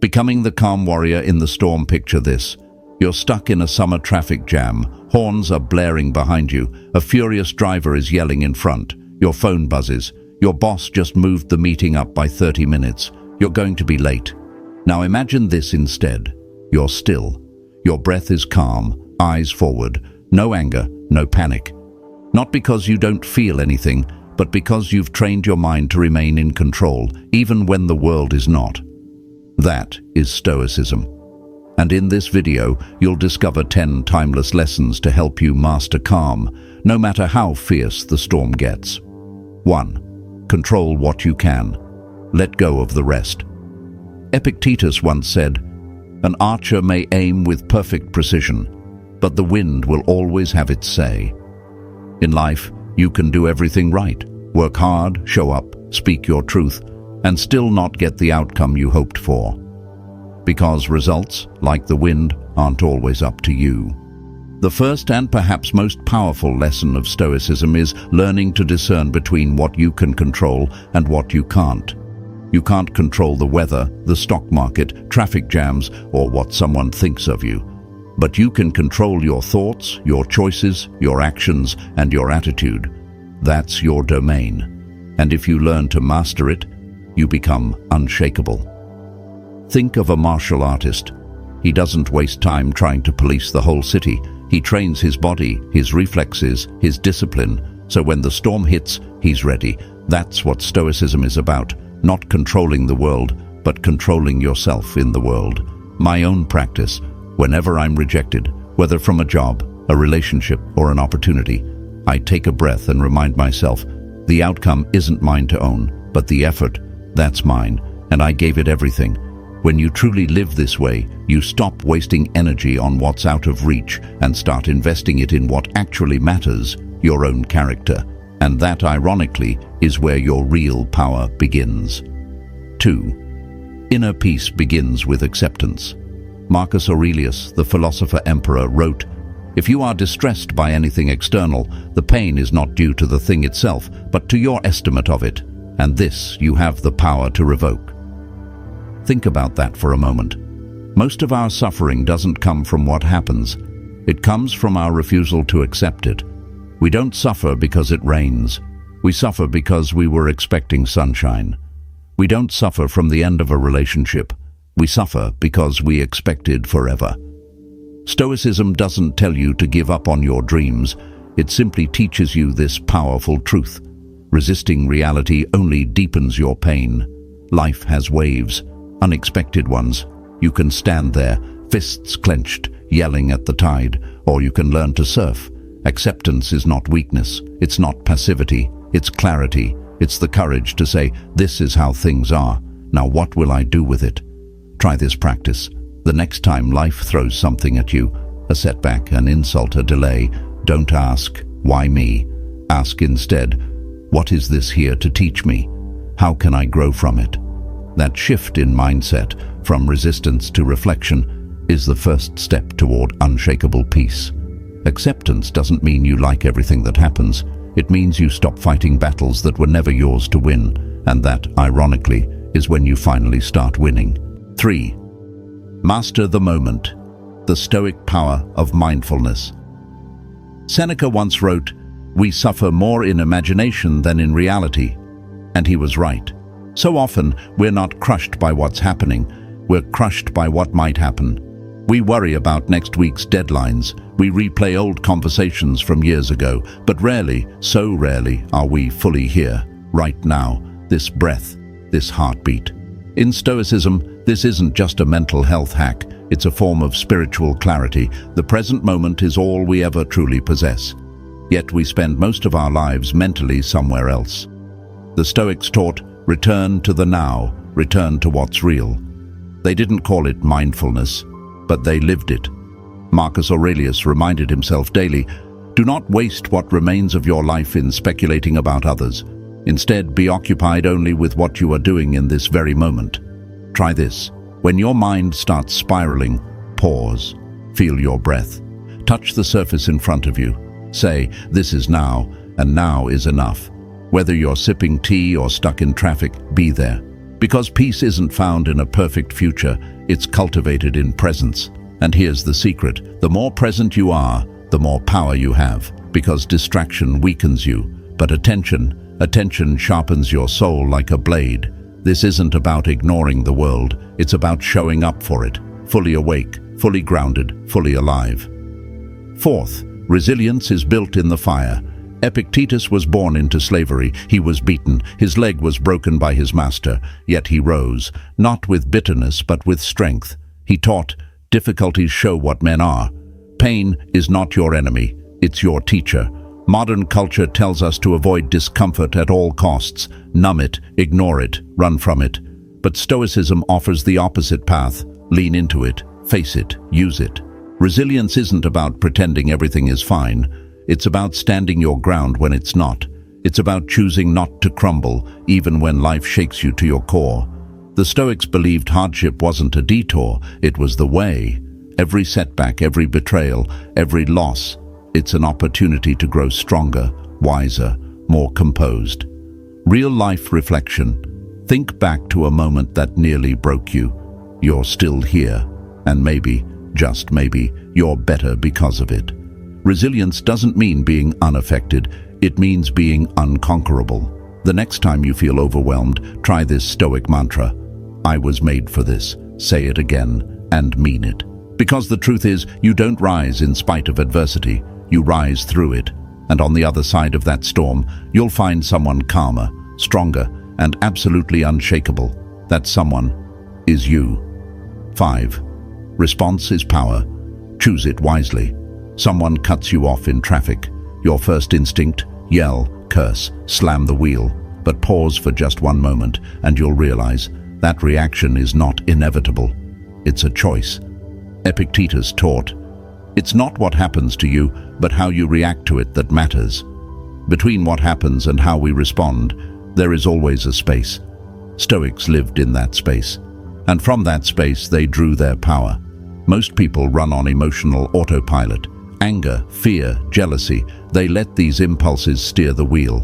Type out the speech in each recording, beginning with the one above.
Becoming the calm warrior in the storm. Picture this. You're stuck in a summer traffic jam. Horns are blaring behind you. A furious driver is yelling in front. Your phone buzzes. Your boss just moved the meeting up by 30 minutes. You're going to be late. Now imagine this instead. You're still. Your breath is calm, eyes forward. No anger, no panic. Not because you don't feel anything, but because you've trained your mind to remain in control, even when the world is not. That is Stoicism. And in this video, you'll discover 10 timeless lessons to help you master calm, no matter how fierce the storm gets. 1. Control what you can. Let go of the rest. Epictetus once said, "An archer may aim with perfect precision, but the wind will always have its say." In life, you can do everything right, work hard, show up, speak your truth, and still not get the outcome you hoped for. Because results, like the wind, aren't always up to you. The first and perhaps most powerful lesson of Stoicism is learning to discern between what you can control and what you can't. You can't control the weather, the stock market, traffic jams, or what someone thinks of you. But you can control your thoughts, your choices, your actions, and your attitude. That's your domain. And if you learn to master it, you become unshakable. Think of a martial artist. He doesn't waste time trying to police the whole city. He trains his body, his reflexes, his discipline, so when the storm hits, he's ready. That's what Stoicism is about, not controlling the world, but controlling yourself in the world. My own practice, whenever I'm rejected, whether from a job, a relationship, or an opportunity, I take a breath and remind myself, the outcome isn't mine to own, but the effort, that's mine, and I gave it everything. When you truly live this way, you stop wasting energy on what's out of reach and start investing it in what actually matters, your own character. And that, ironically, is where your real power begins. 2. Inner peace begins with acceptance. Marcus Aurelius, the philosopher emperor, wrote, "If you are distressed by anything external, the pain is not due to the thing itself, but to your estimate of it, and this you have the power to revoke." Think about that for a moment. Most of our suffering doesn't come from what happens. It comes from our refusal to accept it. We don't suffer because it rains. We suffer because we were expecting sunshine. We don't suffer from the end of a relationship. We suffer because we expected forever. Stoicism doesn't tell you to give up on your dreams. It simply teaches you this powerful truth. Resisting reality only deepens your pain. Life has waves, unexpected ones. You can stand there, fists clenched, yelling at the tide, or you can learn to surf. Acceptance is not weakness, it's not passivity, it's clarity. It's the courage to say, this is how things are. Now what will I do with it? Try this practice. The next time life throws something at you, a setback, an insult, a delay, don't ask, why me? Ask instead, what is this here to teach me? How can I grow from it? That shift in mindset, from resistance to reflection, is the first step toward unshakable peace. Acceptance doesn't mean you like everything that happens. It means you stop fighting battles that were never yours to win, and that, ironically, is when you finally start winning. 3. Master the moment. The Stoic power of mindfulness. Seneca once wrote, "We suffer more in imagination than in reality." And he was right. So often, we're not crushed by what's happening, we're crushed by what might happen. We worry about next week's deadlines, we replay old conversations from years ago, but rarely, so rarely, are we fully here, right now, this breath, this heartbeat. In Stoicism, this isn't just a mental health hack, it's a form of spiritual clarity. The present moment is all we ever truly possess. Yet we spend most of our lives mentally somewhere else. The Stoics taught, return to the now, return to what's real. They didn't call it mindfulness, but they lived it. Marcus Aurelius reminded himself daily, do not waste what remains of your life in speculating about others. Instead, be occupied only with what you are doing in this very moment. Try this. When your mind starts spiraling, pause, feel your breath. Touch the surface in front of you. Say, this is now, and now is enough. Whether you're sipping tea or stuck in traffic, be there. Because peace isn't found in a perfect future, it's cultivated in presence. And here's the secret: the more present you are, the more power you have. Because distraction weakens you, but attention sharpens your soul like a blade. This isn't about ignoring the world, it's about showing up for it, fully awake, fully grounded, fully alive. Fourth, resilience is built in the fire. Epictetus was born into slavery. He was beaten. His leg was broken by his master. Yet he rose, not with bitterness, but with strength. He taught, difficulties show what men are. Pain is not your enemy, it's your teacher. Modern culture tells us to avoid discomfort at all costs. Numb it, ignore it, run from it. But Stoicism offers the opposite path. Lean into it, face it, use it. Resilience isn't about pretending everything is fine. It's about standing your ground when it's not. It's about choosing not to crumble, even when life shakes you to your core. The Stoics believed hardship wasn't a detour, it was the way. Every setback, every betrayal, every loss, it's an opportunity to grow stronger, wiser, more composed. Real-life reflection. Think back to a moment that nearly broke you. You're still here, and maybe, just maybe, you're better because of it. Resilience doesn't mean being unaffected, it means being unconquerable. The next time you feel overwhelmed, try this Stoic mantra. I was made for this. Say it again, and mean it. Because the truth is, you don't rise in spite of adversity, you rise through it. And on the other side of that storm, you'll find someone calmer, stronger, and absolutely unshakable. That someone is you. 5. Response is power. Choose it wisely. Someone cuts you off in traffic. Your first instinct, yell, curse, slam the wheel. But pause for just one moment, and you'll realize that reaction is not inevitable. It's a choice. Epictetus taught, it's not what happens to you, but how you react to it that matters. Between what happens and how we respond, there is always a space. Stoics lived in that space, and from that space they drew their power. Most people run on emotional autopilot. Anger, fear, jealousy, they let these impulses steer the wheel.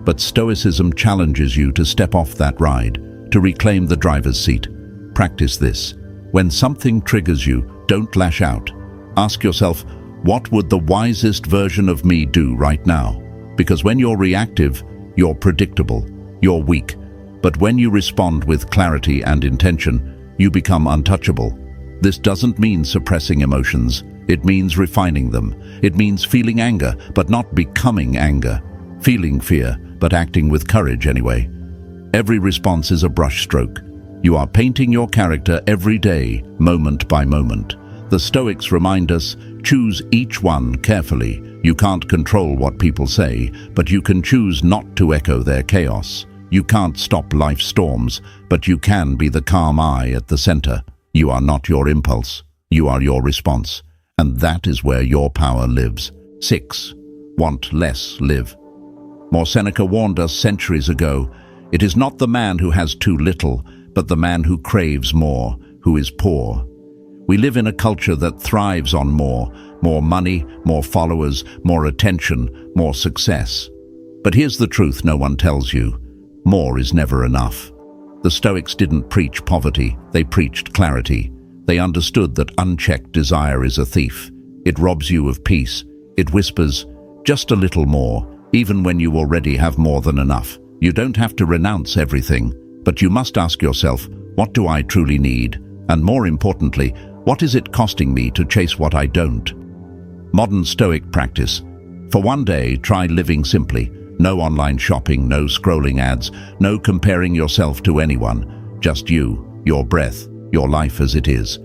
But Stoicism challenges you to step off that ride, to reclaim the driver's seat. Practice this. When something triggers you, don't lash out. Ask yourself, what would the wisest version of me do right now? Because when you're reactive, you're predictable, you're weak. But when you respond with clarity and intention, you become untouchable. This doesn't mean suppressing emotions. It means refining them. It means feeling anger, but not becoming anger. Feeling fear, but acting with courage anyway. Every response is a brushstroke. You are painting your character every day, moment by moment. The Stoics remind us, choose each one carefully. You can't control what people say, but you can choose not to echo their chaos. You can't stop life's storms, but you can be the calm eye at the center. You are not your impulse. You are your response. And that is where your power lives. 6. Want less, live. More Seneca warned us centuries ago, it is not the man who has too little, but the man who craves more, who is poor. We live in a culture that thrives on more money, more followers, more attention, more success. But here's the truth no one tells you. More is never enough. The Stoics didn't preach poverty, they preached clarity. They understood that unchecked desire is a thief. It robs you of peace. It whispers, just a little more, even when you already have more than enough. You don't have to renounce everything, but you must ask yourself, what do I truly need? And more importantly, what is it costing me to chase what I don't? Modern Stoic practice. For one day, try living simply. No online shopping, no scrolling ads, no comparing yourself to anyone. Just you, your breath, your life as it is.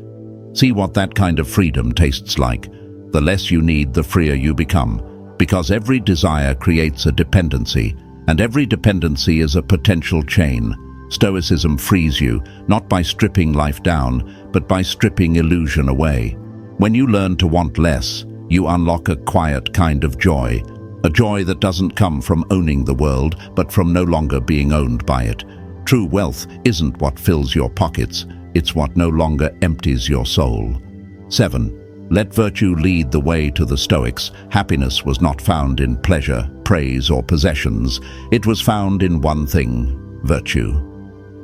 See what that kind of freedom tastes like. The less you need, the freer you become. Because every desire creates a dependency, and every dependency is a potential chain. Stoicism frees you, not by stripping life down, but by stripping illusion away. When you learn to want less, you unlock a quiet kind of joy. A joy that doesn't come from owning the world, but from no longer being owned by it. True wealth isn't what fills your pockets, it's what no longer empties your soul. 7. Let virtue lead the way to the Stoics. Happiness was not found in pleasure, praise, or possessions. It was found in one thing, virtue.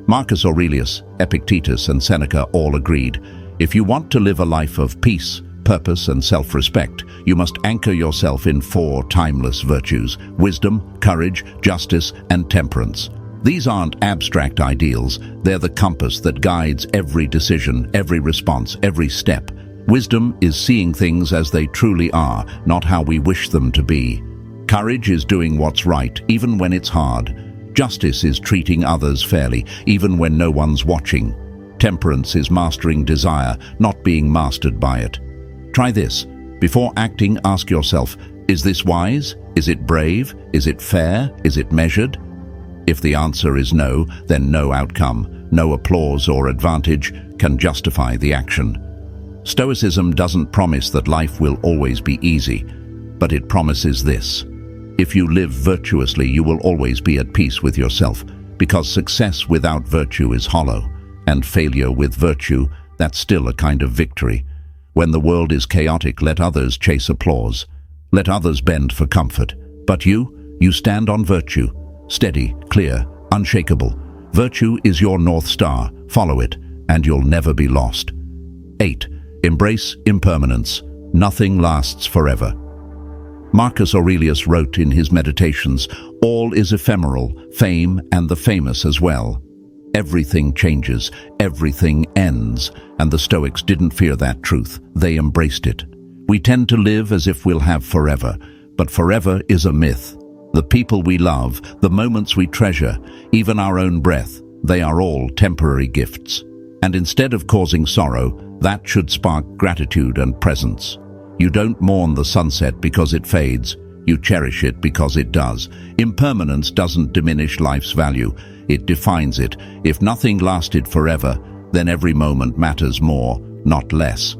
Marcus Aurelius, Epictetus, and Seneca all agreed, if you want to live a life of peace, purpose, and self-respect, you must anchor yourself in 4 timeless virtues: wisdom, courage, justice, and temperance. These aren't abstract ideals, they're the compass that guides every decision, every response, every step. Wisdom is seeing things as they truly are, not how we wish them to be. Courage is doing what's right, even when it's hard. Justice is treating others fairly, even when no one's watching. Temperance is mastering desire, not being mastered by it. Try this. Before acting, ask yourself, is this wise? Is it brave? Is it fair? Is it measured? If the answer is no, then no outcome, no applause or advantage can justify the action. Stoicism doesn't promise that life will always be easy, but it promises this. If you live virtuously, you will always be at peace with yourself, because success without virtue is hollow, and failure with virtue, that's still a kind of victory. When the world is chaotic, let others chase applause. Let others bend for comfort. But you stand on virtue, steady, clear, unshakable. Virtue is your North Star. Follow it, and you'll never be lost. 8. Embrace impermanence. Nothing lasts forever. Marcus Aurelius wrote in his Meditations, all is ephemeral, fame and the famous as well. Everything changes, everything ends, and the Stoics didn't fear that truth. They embraced it. We tend to live as if we'll have forever, but forever is a myth. The people we love, the moments we treasure, even our own breath, they are all temporary gifts. And instead of causing sorrow, that should spark gratitude and presence. You don't mourn the sunset because it fades. You cherish it because it does. Impermanence doesn't diminish life's value. It defines it. If nothing lasted forever, then every moment matters more, not less.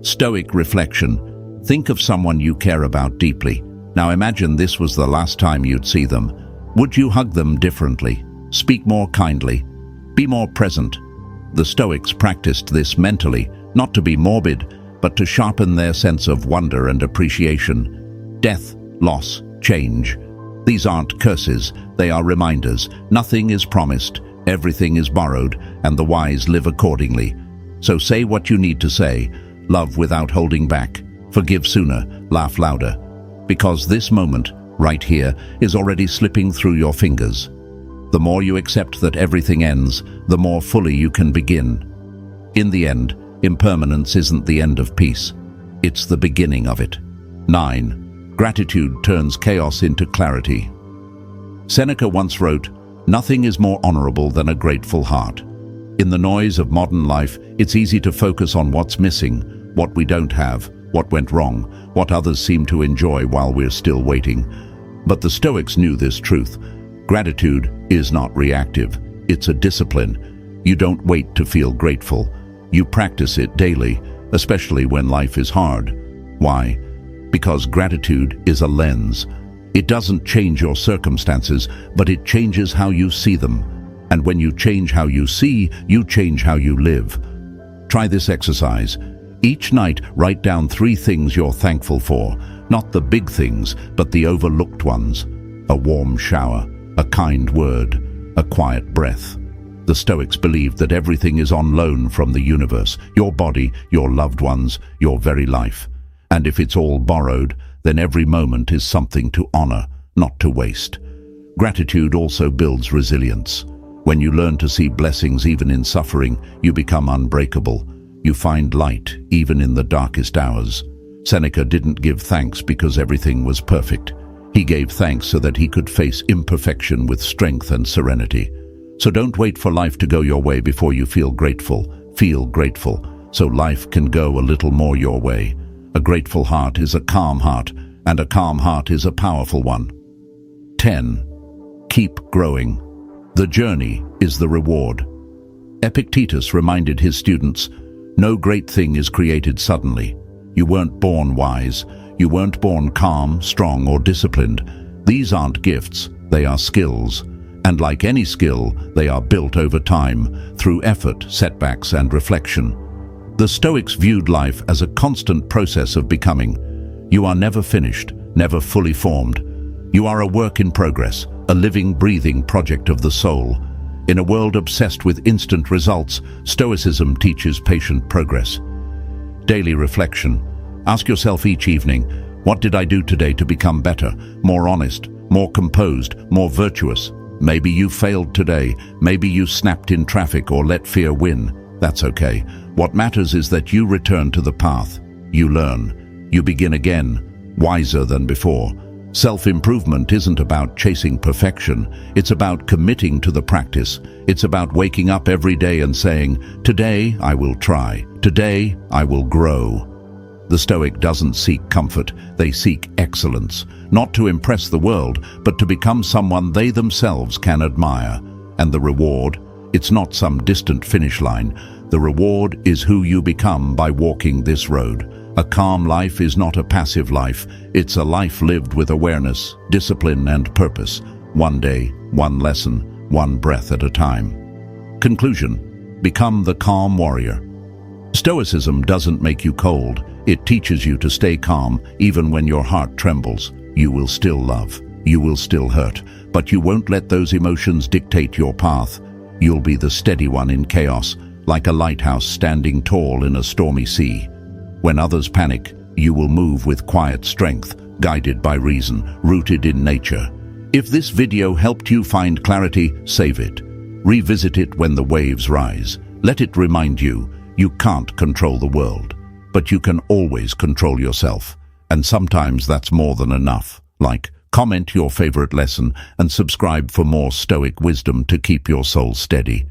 Stoic reflection. Think of someone you care about deeply. Now imagine this was the last time you'd see them. Would you hug them differently? Speak more kindly? Be more present? The Stoics practiced this mentally, not to be morbid, but to sharpen their sense of wonder and appreciation. Death, loss, change. These aren't curses, they are reminders. Nothing is promised, everything is borrowed, and the wise live accordingly. So say what you need to say, love without holding back, forgive sooner, laugh louder. Because this moment, right here, is already slipping through your fingers. The more you accept that everything ends, the more fully you can begin. In the end, impermanence isn't the end of peace. It's the beginning of it. 9. Gratitude turns chaos into clarity. Seneca once wrote, "Nothing is more honorable than a grateful heart." In the noise of modern life, it's easy to focus on what's missing, what we don't have, what went wrong, what others seem to enjoy while we're still waiting. But the Stoics knew this truth. Gratitude is not reactive. It's a discipline. You don't wait to feel grateful. You practice it daily, especially when life is hard. Why? Because gratitude is a lens. It doesn't change your circumstances, but it changes how you see them. And when you change how you see, you change how you live. Try this exercise. Each night, write down 3 things you're thankful for. Not the big things, but the overlooked ones. A warm shower, a kind word, a quiet breath. The Stoics believed that everything is on loan from the universe, your body, your loved ones, your very life. And if it's all borrowed, then every moment is something to honor, not to waste. Gratitude also builds resilience. When you learn to see blessings even in suffering, you become unbreakable. You find light even in the darkest hours. Seneca didn't give thanks because everything was perfect. He gave thanks so that he could face imperfection with strength and serenity. So don't wait for life to go your way before you feel grateful. Feel grateful, so life can go a little more your way. A grateful heart is a calm heart, and a calm heart is a powerful one. 10. Keep growing. The journey is the reward. Epictetus reminded his students, no great thing is created suddenly. You weren't born wise. You weren't born calm, strong, or disciplined. These aren't gifts, they are skills. And like any skill, they are built over time, through effort, setbacks, and reflection. The Stoics viewed life as a constant process of becoming. You are never finished, never fully formed. You are a work in progress, a living, breathing project of the soul. In a world obsessed with instant results, Stoicism teaches patient progress. Daily reflection. Ask yourself each evening, what did I do today to become better, more honest, more composed, more virtuous? Maybe you failed today, maybe you snapped in traffic or let fear win. That's okay. What matters is that you return to the path. You learn. You begin again, wiser than before. Self-improvement isn't about chasing perfection. It's about committing to the practice. It's about waking up every day and saying, today I will try. Today I will grow. The Stoic doesn't seek comfort, they seek excellence. Not to impress the world, but to become someone they themselves can admire. And the reward? It's not some distant finish line. The reward is who you become by walking this road. A calm life is not a passive life. It's a life lived with awareness, discipline, and purpose. One day, one lesson, one breath at a time. Conclusion. Become the calm warrior. Stoicism doesn't make you cold. It teaches you to stay calm even when your heart trembles. You will still love. You will still hurt. But you won't let those emotions dictate your path. You'll be the steady one in chaos, like a lighthouse standing tall in a stormy sea. When others panic, you will move with quiet strength, guided by reason, rooted in nature. If this video helped you find clarity, save it. Revisit it when the waves rise. Let it remind you, you can't control the world, but you can always control yourself. And sometimes that's more than enough. Like, comment your favorite lesson and subscribe for more Stoic wisdom to keep your soul steady.